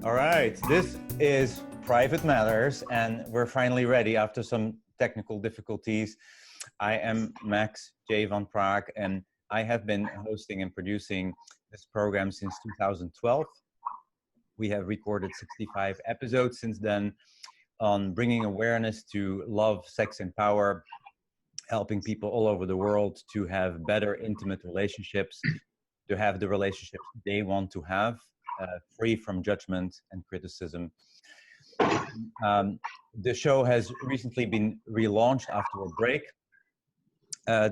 All right, this is Private Matters, and we're finally ready after some technical difficulties. I am Max J. van Praag, and I have been hosting and producing this program since 2012. We have recorded 65 episodes since then on bringing awareness to love, sex, and power, helping people all over the world to have better intimate relationships, to have the relationships they want to have, free from judgment and criticism. The show has recently been relaunched after a break.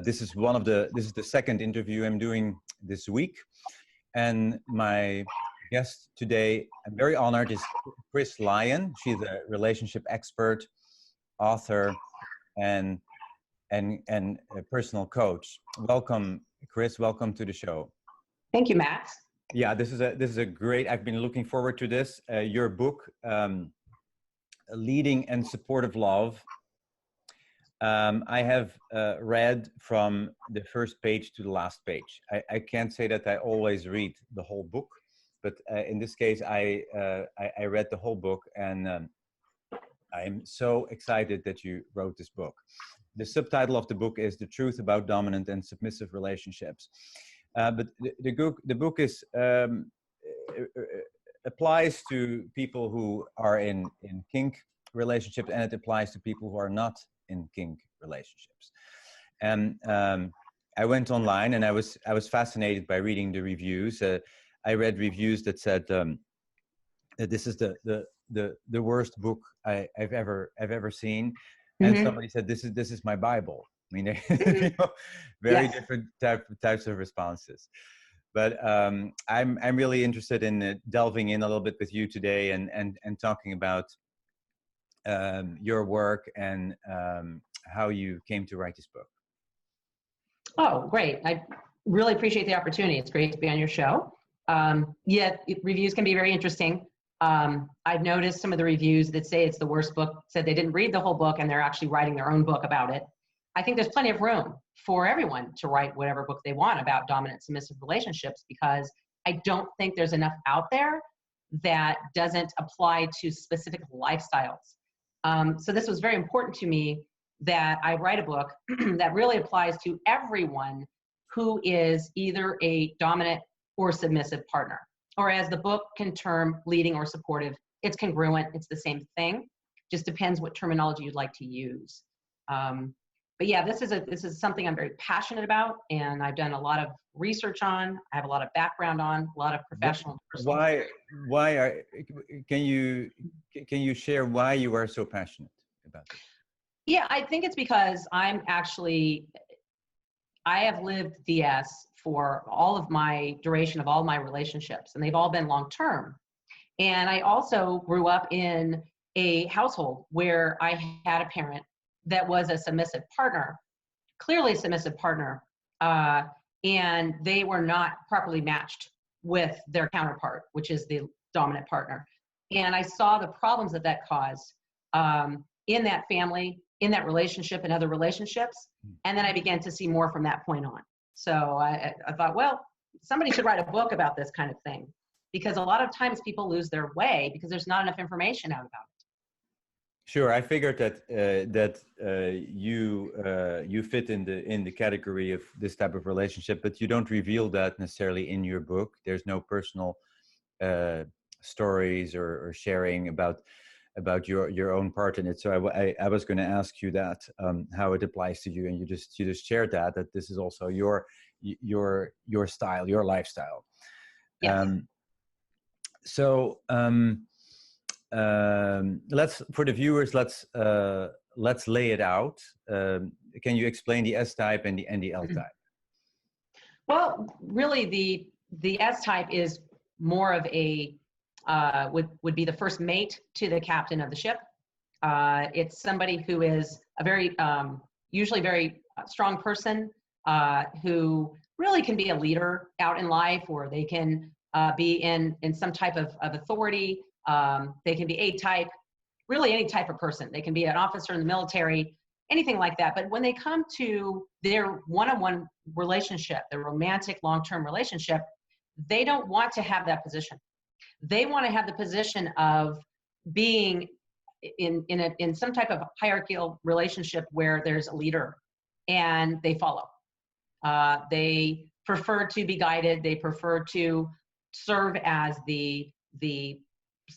This is the second interview I'm doing this week, and my guest today, I'm very honored, is Chris Lyon. She's a relationship expert, author, and a personal coach. Welcome, Chris. Welcome to the show. Thank you, Max. Yeah, this is a great. I've been looking forward to this. Your book, Leading and Supportive Love. I have read from the first page to the last page. I can't say that I always read the whole book, but in this case, I read the whole book, and I'm so excited that you wrote this book. The subtitle of the book is The Truth About Dominant and Submissive Relationships. But the book is applies to people who are in kink relationships, and it applies to people who are not in kink relationships. And I went online, and I was fascinated by reading the reviews. I read reviews that said that this is the worst book I've ever seen, and somebody said this is my Bible. I mean, very different types of responses. But I'm really interested in delving in a little bit with you today and talking about your work and how you came to write this book. Oh, great. I really appreciate the opportunity. It's great to be on your show. Reviews can be very interesting. I've noticed some of the reviews that say it's the worst book, said they didn't read the whole book and they're actually writing their own book about it. I think there's plenty of room for everyone to write whatever book they want about dominant submissive relationships, because I don't think there's enough out there that doesn't apply to specific lifestyles. So this was very important to me that I write a book that really applies to everyone who is either a dominant or submissive partner, or as the book can term, leading or supportive. It's congruent, it's the same thing, just depends what terminology you'd like to use. But yeah, this is something I'm very passionate about, and I've done a lot of research on. I have a lot of background on, a lot of professional. Can you share why you are so passionate about this? Yeah, I think it's because I have lived DS for all of my duration of all my relationships, and they've all been long-term. And I also grew up in a household where I had a parent that was a submissive partner, clearly a submissive partner, and they were not properly matched with their counterpart, which is the dominant partner. And I saw the problems that caused in that family, in that relationship, and other relationships. And then I began to see more from that point on. So I thought, well, somebody should write a book about this kind of thing, because a lot of times people lose their way because there's not enough information out about it. Sure, I figured that you fit in the category of this type of relationship, but you don't reveal that necessarily in your book. There's no personal stories or sharing about your own part in it. So I was going to ask you that how it applies to you, and you just shared that this is also your style, your lifestyle. Yes. For the viewers, let's lay it out. Can you explain the S-type and the L-type? Well, really the S-type is more of a would be the first mate to the captain of the ship. It's somebody who is a very usually very strong person who really can be a leader out in life, or they can be in some type of authority. They can be A-type, really any type of person. They can be an officer in the military, anything like that. But when they come to their one-on-one relationship, their romantic long-term relationship, they don't want to have that position. They want to have the position of being in some type of hierarchical relationship where there's a leader and they follow. They prefer to be guided. They prefer to serve as the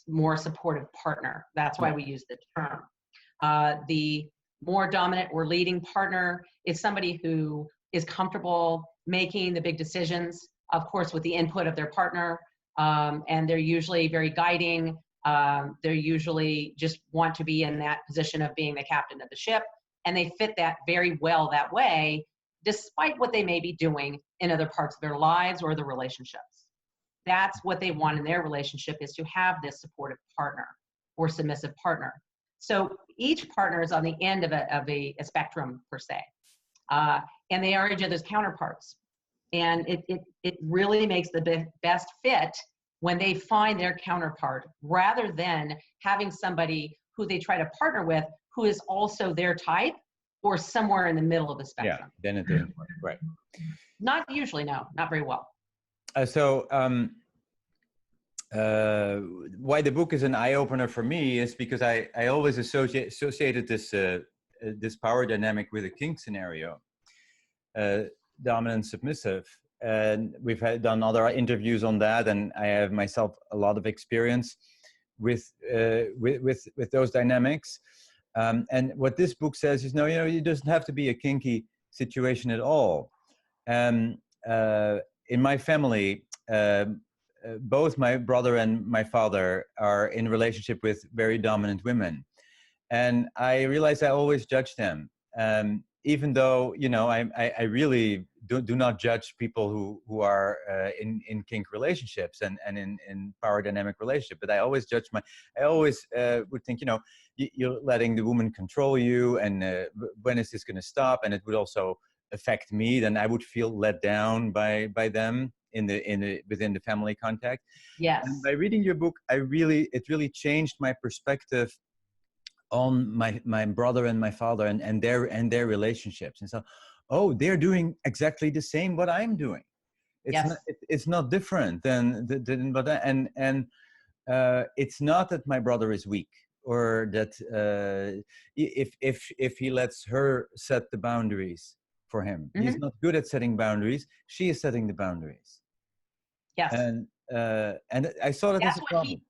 more supportive partner. That's why we use the term. The more dominant or leading partner is somebody who is comfortable making the big decisions, of course, with the input of their partner. And they're usually very guiding. They're usually just want to be in that position of being the captain of the ship. And they fit that very well that way, despite what they may be doing in other parts of their lives or the relationships. That's what they want in their relationship, is to have this supportive partner or submissive partner. So each partner is on the end of a spectrum, per se. And they are each other's counterparts. And it really makes the best fit when they find their counterpart, rather than having somebody who they try to partner with who is also their type or somewhere in the middle of the spectrum. Yeah, then it doesn't work, right? Not usually, no, not very well. Why the book is an eye-opener for me is because I always associated this power dynamic with a kink scenario, dominant submissive, and we've done other interviews on that, and I have myself a lot of experience with those dynamics. And what this book says is, no, it doesn't have to be a kinky situation at all. In my family, both my brother and my father are in relationship with very dominant women. And I realized I always judged them. Even though, I really do not judge people who are in kink relationships and in power dynamic relationship. But I always would think, you're letting the woman control you, and when is this going to stop? And it would also affect me. Then I would feel let down by them within the family contact. Yes. And by reading your book, it really changed my perspective on my brother and my father and their relationships. And so, they're doing exactly the same what I'm doing. It's not different than it's not that my brother is weak, or that if he lets her set the boundaries for him. Mm-hmm. He's not good at setting boundaries. She is setting the boundaries. Yes. And I saw that as a problem.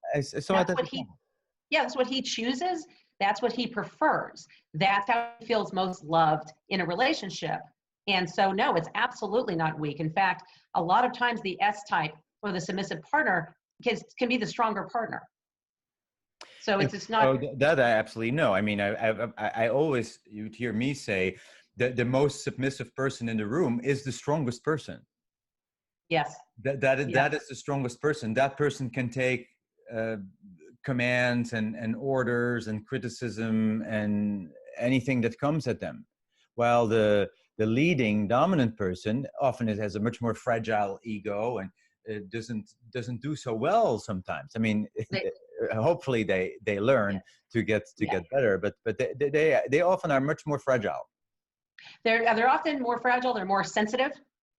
That's what he chooses. That's what he prefers. That's how he feels most loved in a relationship. And so, no, it's absolutely not weak. In fact, a lot of times the S-type or the submissive partner can be the stronger partner. So it's not. Oh, that I absolutely know. I mean, I always, you'd hear me say that the most submissive person in the room is the strongest person. Yes. That is the strongest person. That person can take commands and orders and criticism and anything that comes at them, while the leading dominant person often has a much more fragile ego and doesn't do so well sometimes. I mean, hopefully they learn to get better, but they often are much more fragile. They're often more fragile. They're more sensitive.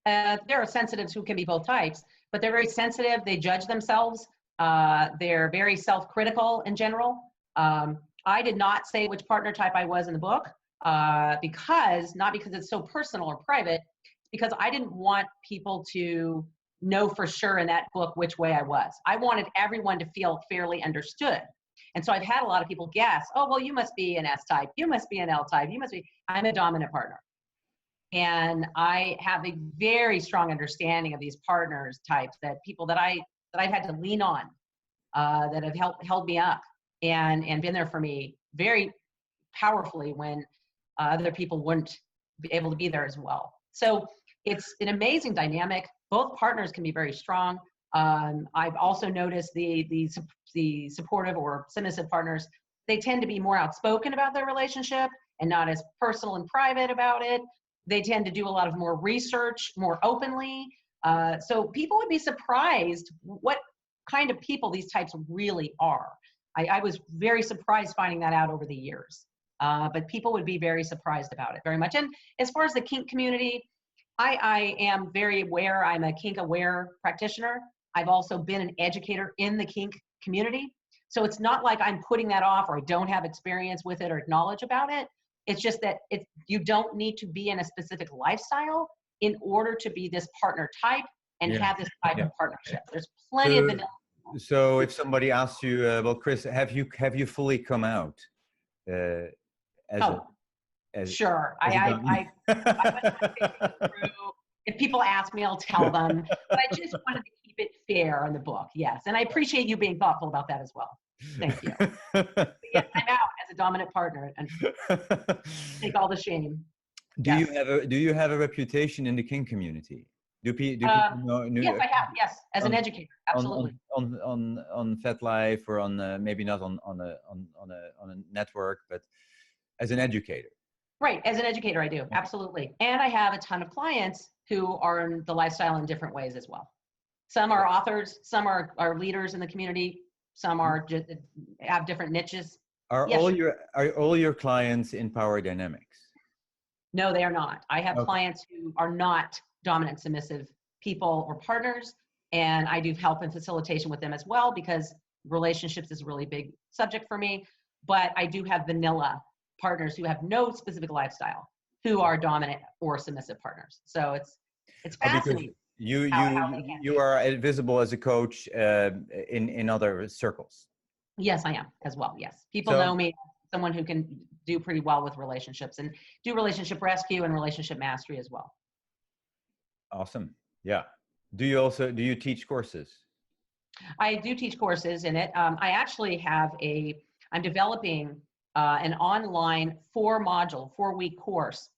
There are sensitives who can be both types, but they're very sensitive. They judge themselves. They're very self-critical in general. I did not say which partner type I was in the book, not because it's so personal or private, because I didn't want people to know for sure in that book which way I was. I wanted everyone to feel fairly understood. And so I've had a lot of people guess, oh, well, you must be an S-type, you must be an L-type, I'm a dominant partner. And I have a very strong understanding of these partners types, that people that I've had to lean on, that have held me up and been there for me very powerfully when other people wouldn't be able to be there as well. So it's an amazing dynamic. Both partners can be very strong. I've also noticed the supportive or submissive partners, they tend to be more outspoken about their relationship and not as personal and private about it. They tend to do a lot of more research, more openly. So people would be surprised what kind of people these types really are. I was very surprised finding that out over the years. But people would be very surprised about it very much. And as far as the kink community, I am very aware. I'm a kink aware practitioner. I've also been an educator in the kink community. So it's not like I'm putting that off or I don't have experience with it or knowledge about it. It's just that you don't need to be in a specific lifestyle in order to be this partner type and have this type of partnership. There's plenty of vanilla. So if somebody asks you, well, Chris, have you fully come out Sure. I went through. If people ask me, I'll tell them. But I just wanted to keep it fair on the book. Yes, and I appreciate you being thoughtful about that as well. Thank you. But yes, I'm out as a dominant partner and take all the shame. Do you have a reputation in the kink community? Do people know? Yes, I have. Yes, as an educator, absolutely. On FetLife or on maybe not on a network, but as an educator. Right, as an educator, I do absolutely, and I have a ton of clients who are in the lifestyle in different ways as well. Some are authors, some are leaders in the community, some are just have different niches. Are all your clients in power dynamics? No, they are not. I have clients who are not dominant submissive people or partners, and I do help and facilitation with them as well because relationships is a really big subject for me. But I do have vanilla partners who have no specific lifestyle who are dominant or submissive partners. So it's fascinating. You are visible as a coach in other circles. Yes, I am as well. Yes, people know me as someone who can do pretty well with relationships and do relationship rescue and relationship mastery as well. Awesome. Yeah. Do you teach courses? I do teach courses in it. I actually I'm developing an online 4-week course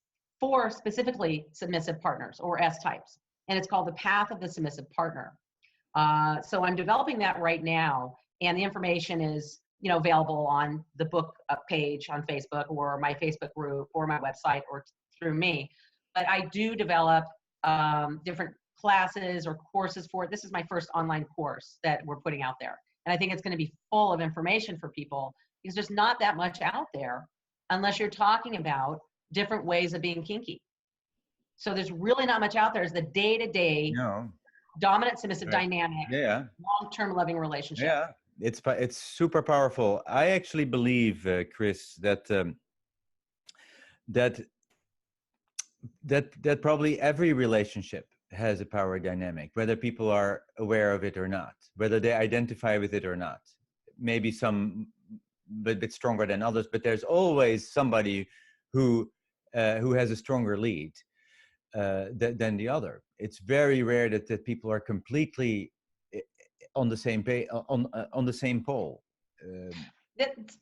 for specifically submissive partners or S-types. And it's called The Path of the Submissive Partner. So I'm developing that right now. And the information is, available on the book page on Facebook or my Facebook group or my website or through me. But I do develop different classes or courses for it. This is my first online course that we're putting out there. And I think it's going to be full of information for people because there's not that much out there unless you're talking about different ways of being kinky. So there's really not much out there. It's the day-to-day dominant submissive dynamic, long-term loving relationship. Yeah, it's super powerful. I actually believe, Chris, that probably every relationship has a power dynamic, whether people are aware of it or not, whether they identify with it or not. Maybe some a bit stronger than others, but there's always somebody who has a stronger lead than the other. It's very rare that people are completely on the same page, on the same pole.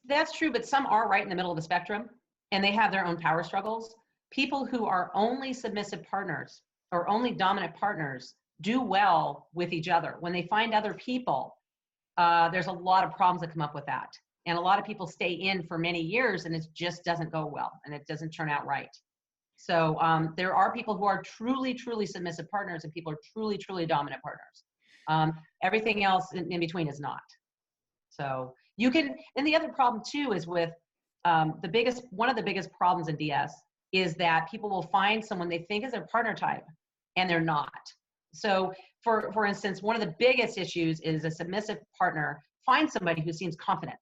That's true, but some are right in the middle of the spectrum, and they have their own power struggles. People who are only submissive partners or only dominant partners do well with each other. When they find other people, there's a lot of problems that come up with that. And a lot of people stay in for many years and it just doesn't go well and it doesn't turn out right. So there are people who are truly, truly submissive partners and people are truly, truly dominant partners. Everything else in between is not. So you can, and the other problem too is with one of the biggest problems in DS is that people will find someone they think is their partner type and they're not. So for instance, one of the biggest issues is a submissive partner finds somebody who seems confident,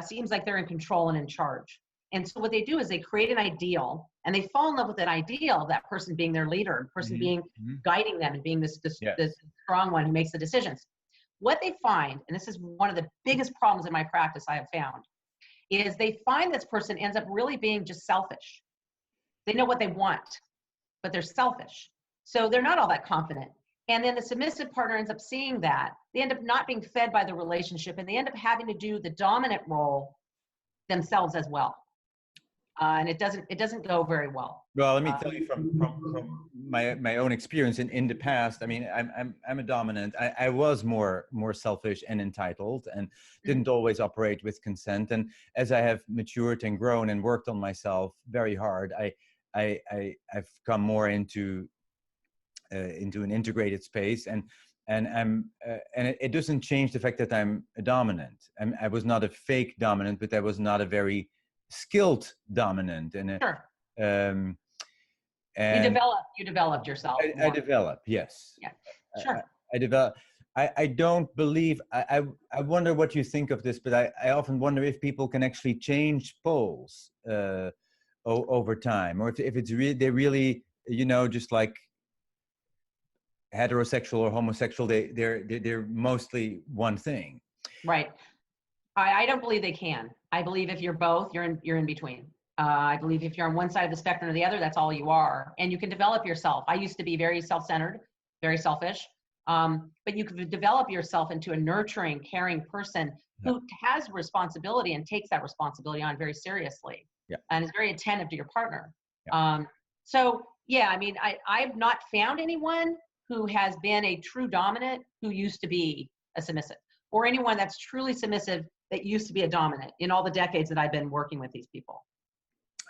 seems like they're in control and in charge. And so what they do is they create an ideal and they fall in love with that ideal, that person being their leader, the person being guiding them and being this strong one who makes the decisions. What they find, and this is one of the biggest problems in my practice I have found, is they find this person ends up really being just selfish. They know what they want, but they're selfish. So they're not all that confident. And then the submissive partner ends up seeing that. They end up not being fed by the relationship and they end up having to do the dominant role themselves as well. And it doesn't go very well. Well, let me tell you from my own experience in the past. I mean, I'm a dominant. I was more selfish and entitled, and didn't always operate with consent. And as I have matured and grown and worked on myself very hard, I've come more into an integrated space, and it doesn't change the fact that I'm a dominant. I was not a fake dominant, but I was not a very skilled dominant. And sure. And you developed yourself. I developed, yes. Yeah, sure. I developed. I don't believe, I wonder what you think of this, but I often wonder if people can actually change poles over time, or if it's really, they really, you know, just like heterosexual or homosexual, they're mostly one thing. Right. I don't believe they can. I believe if you're both, you're in between. I believe if you're on one side of the spectrum or the other, that's all you are. And you can develop yourself. I used to be very self-centered, very selfish. But you can develop yourself into a nurturing, caring person Yeah. who has responsibility and takes that responsibility on very seriously. Yeah. And is very attentive to your partner. Yeah. So yeah, I mean, I've not found anyone who has been a true dominant who used to be a submissive, or anyone that's truly submissive that used to be a dominant in all the decades that I've been working with these people.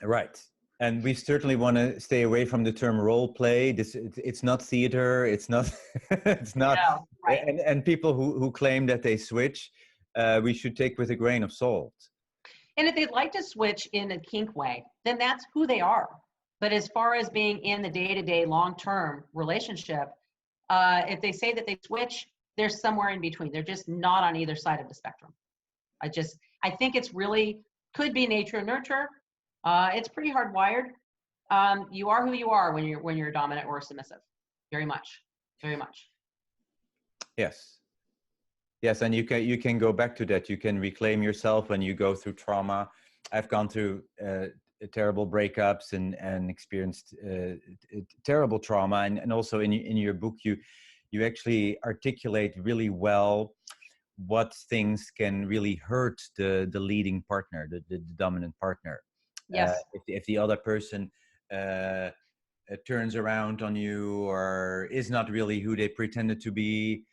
Right. And we certainly want to stay away from the term role play. It's not theater. It's not, it's not, No, right. and people who claim that they switch, we should take with a grain of salt. And if they'd like to switch in a kink way, then that's who they are. But as far as being in the day-to-day long-term relationship, if they say that they switch, they're somewhere in between. They're just not on either side of the spectrum. I think it's really, could be nature and nurture. It's pretty hardwired. You are who you are when you're dominant or submissive. Very much, very much. Yes. Yes, and you can go back to that. You can reclaim yourself when you go through trauma. I've gone through terrible breakups and experienced terrible trauma, and also in your book you actually articulate really well what things can really hurt the leading partner, the dominant partner. Yes. If the other person turns around on you or is not really who they pretended to be,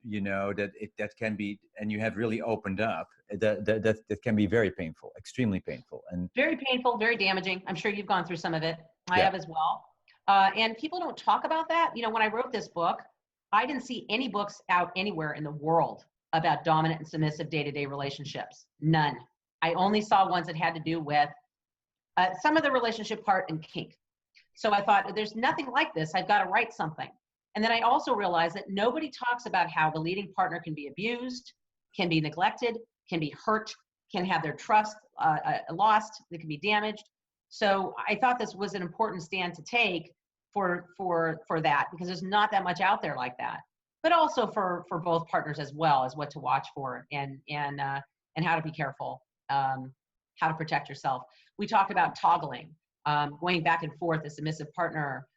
you know, that can be, and you have really opened up, that can be very painful, extremely painful, and very painful, very damaging. I'm sure you've gone through some of it. I yeah. have as well. And people don't talk about that. You know, when I wrote this book, I didn't see any books out anywhere in the world about dominant and submissive day-to-day relationships. None. I only saw ones that had to do with some of the relationship part in kink. So I thought, there's nothing like this. I've got to write something. And then I also realized that nobody talks about how the leading partner can be abused, can be neglected, can be hurt, can have their trust lost, that can be damaged. So I thought this was an important stand to take for that, because there's not that much out there like that. But also for both partners as well, as what to watch for and how to be careful, how to protect yourself. We talk about toggling, going back and forth, a submissive partner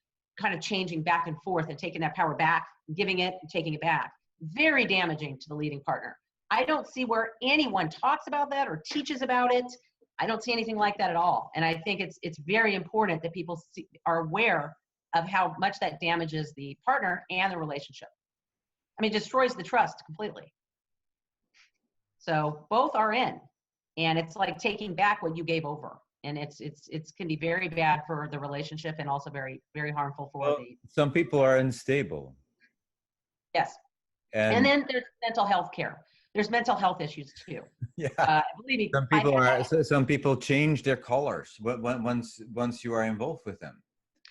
kind of changing back and forth and taking that power back, giving it and taking it back. Very damaging to the leading partner. I don't see where anyone talks about that or teaches about it. I don't see anything like that at all. And I think it's very important that people are aware of how much that damages the partner and the relationship. I mean, destroys the trust completely. So both are in, and it's like taking back what you gave over. And it's can be very bad for the relationship and also very, very harmful for some people are unstable. Yes. And then there's mental health care. There's mental health issues too. Yeah. Believe me, some people change their colors once you are involved with them.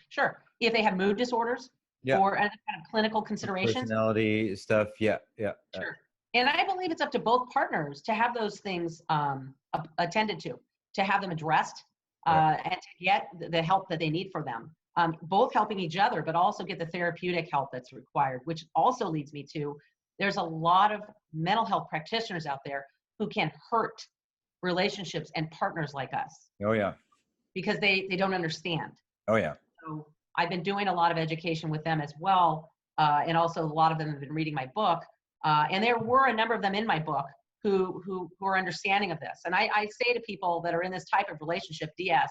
Sure. If they have mood disorders, yeah, or other kind of clinical considerations. Personality stuff. Yeah. Sure. And I believe it's up to both partners to have those things attended to have them addressed, and to get the help that they need for them. Both helping each other, but also get the therapeutic help that's required, which also leads me to, there's a lot of mental health practitioners out there who can hurt relationships and partners like us. Oh yeah. Because they don't understand. Oh yeah. So I've been doing a lot of education with them as well. And also a lot of them have been reading my book. And there were a number of them in my book who are understanding of this. And I say to people that are in this type of relationship, DS,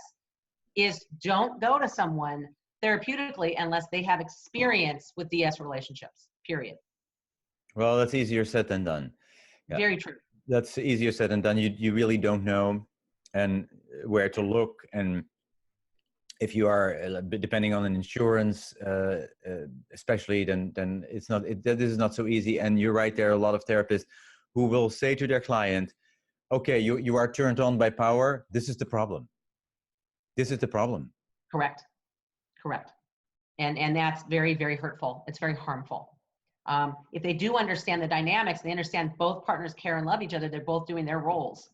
is don't go to someone therapeutically unless they have experience with DS relationships, period. Well, that's easier said than done. Yeah. Very true. That's easier said than done. You really don't know and where to look. And if you are depending on an insurance, especially, then this is not so easy. And you're right, there are a lot of therapists who will say to their client, okay, you are turned on by power. This is the problem. This is the problem. Correct. And that's very, very hurtful. It's very harmful. If they do understand the dynamics, they understand both partners care and love each other, they're both doing their roles.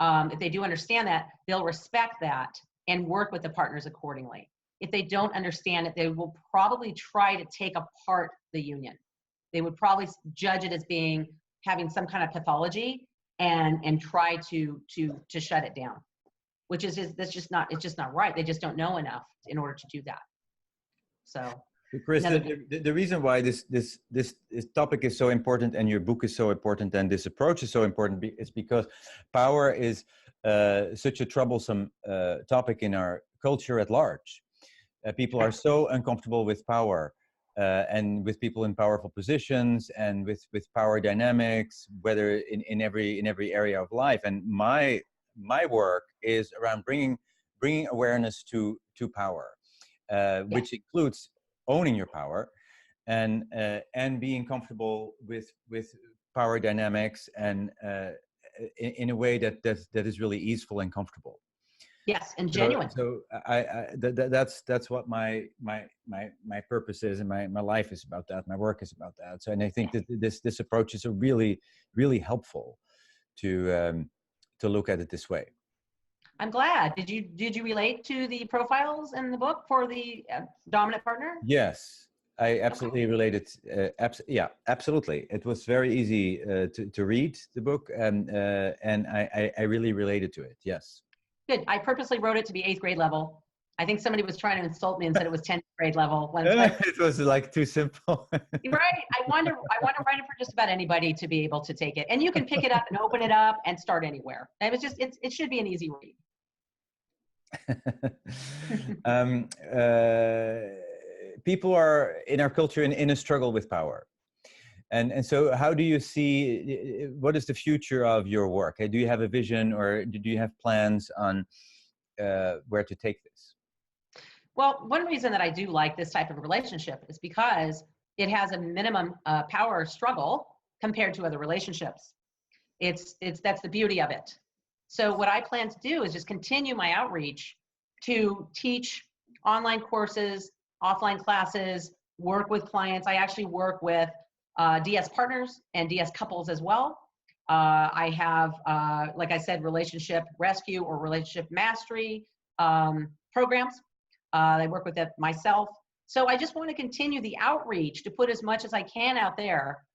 If they do understand that, they'll respect that and work with the partners accordingly. If they don't understand it, they will probably try to take apart the union. They would probably judge it as having some kind of pathology and try to shut it down, which is it's just not right. They just don't know enough in order to do that. So, Chris, the reason why this topic is so important and your book is so important and this approach is so important is because power is such a troublesome topic in our culture at large. People are so uncomfortable with power and with people in powerful positions and with power dynamics, whether in every area of life. And my work is around bringing awareness to power, which includes owning your power and being comfortable with power dynamics and in a way that is really easeful and comfortable. Yes, and genuine. So that's what my purpose is, and my life is about that. My work is about that. So, and I think that this approach is a really helpful to look at it this way. I'm glad. Did you relate to the profiles in the book for the dominant partner? Yes, I absolutely related. Yeah, absolutely. It was very easy to read the book, and I really related to it. Yes. Good. I purposely wrote it to be 8th grade level. I think somebody was trying to insult me and said it was 10th grade level. It was like too simple. Right. I want to write it for just about anybody to be able to take it. And you can pick it up and open it up and start anywhere. It should be an easy read. People are in our culture in a struggle with power. And so how do you see, what is the future of your work? Do you have a vision or do you have plans on where to take this? Well, one reason that I do like this type of relationship is because it has a minimum power struggle compared to other relationships. That's the beauty of it. So what I plan to do is just continue my outreach to teach online courses, offline classes, work with clients. I actually work with DS partners and DS couples as well. I have, like I said, relationship rescue or relationship mastery programs. I work with that myself. So I just want to continue the outreach to put as much as I can out there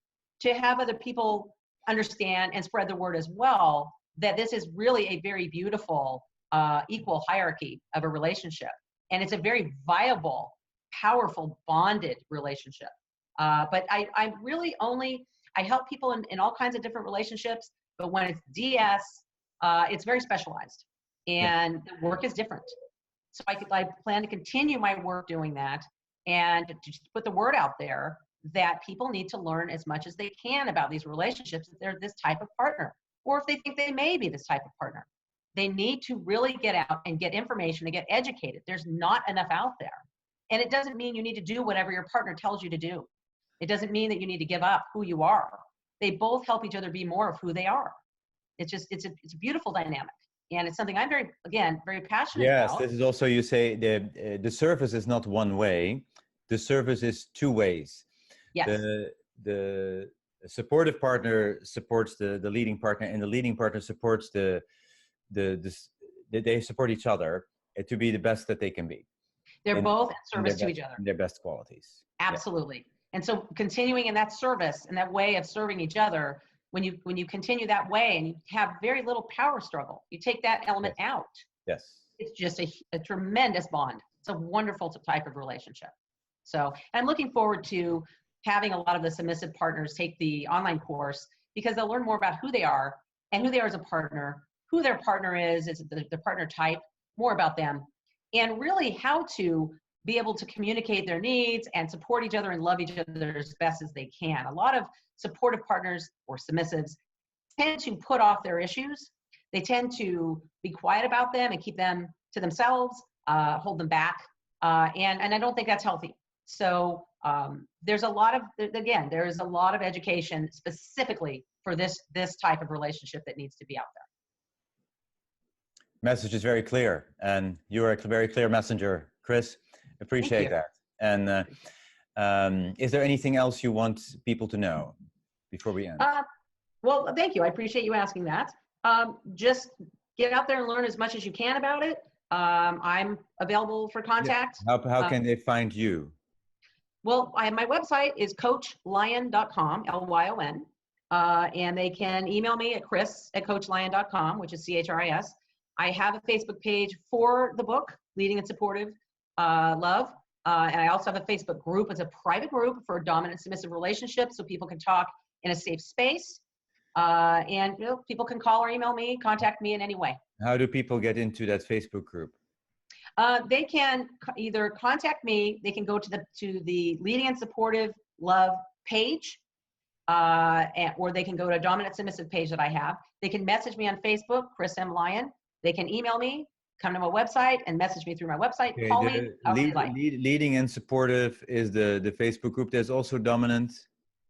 to have other people understand and spread the word as well, that this is really a very beautiful, equal hierarchy of a relationship. And it's a very viable, powerful, bonded relationship. But I really I help people in all kinds of different relationships, but when it's DS, it's very specialized and the work is different. So I plan to continue my work doing that and to just put the word out there that people need to learn as much as they can about these relationships if they're this type of partner, or if they think they may be this type of partner. They need to really get out and get information and get educated. There's not enough out there. And it doesn't mean you need to do whatever your partner tells you to do. It doesn't mean that you need to give up who you are. They both help each other be more of who they are. It's a beautiful dynamic. And it's something I'm very passionate about. Yes, this is also, you say the service is not one way. The service is two ways. Yes. The supportive partner supports the leading partner, and the leading partner supports they support each other to be the best that they can be. They're both in service to each other. Their best qualities. Absolutely. Yeah. And so continuing in that service and that way of serving each other, when you continue that way and you have very little power struggle, you take that element out. Yes. It's just a tremendous bond. It's a wonderful type of relationship. So I'm looking forward to having a lot of the submissive partners take the online course, because they'll learn more about who they are and who they are as a partner, who their partner is the partner type, more about them, and really how to be able to communicate their needs and support each other and love each other as best as they can. A lot of supportive partners or submissives tend to put off their issues. They tend to be quiet about them and keep them to themselves, hold them back. And I don't think that's healthy. So there's a lot of education specifically for this type of relationship that needs to be out there. Message is very clear, and you are a very clear messenger, Chris. Appreciate that. And is there anything else you want people to know before we end? Well, thank you. I appreciate you asking that. Just get out there and learn as much as you can about it. I'm available for contact. Yeah. How can they find you? Well, my website is coachlyon.com, Lyon. And they can email me at chris@coachlyon.com, which is CHRIS. I have a Facebook page for the book, Leading and Supportive Love. And I also have a Facebook group. It's a private group for dominant submissive relationships, so people can talk in a safe space. And people can call or email me, contact me in any way. How do people get into that Facebook group? They can either contact me. They can go to the Leading and Supportive Love page, or they can go to a dominant submissive page that I have. They can message me on Facebook, Chris M. Lyon. They can email me, come to my website and message me through my website. Okay, call me. Leading and Supportive is the Facebook group. There's also Dominant.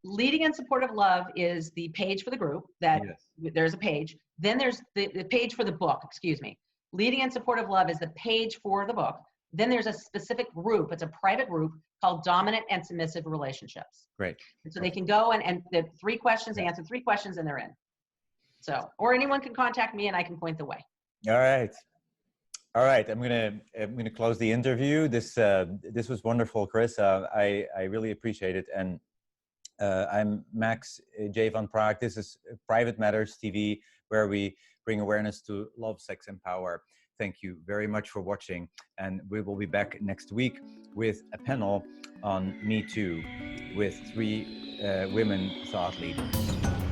Leading and Supportive Love is the page for the group. There's a page. Then there's the page for the book, excuse me. Leading and Supportive Love is the page for the book. Then there's a specific group. It's a private group called Dominant and Submissive Relationships. Great. And so they can go and the 3 questions, they answer 3 questions and they're in. So, or anyone can contact me and I can point the way. All right. All right. I'm gonna close the interview. This was wonderful, Chris. I really appreciate it. And I'm Max J. Van Praag. This is Private Matters TV, where we bring awareness to love, sex, and power. Thank you very much for watching. And we will be back next week with a panel on Me Too with 3 women thought leaders.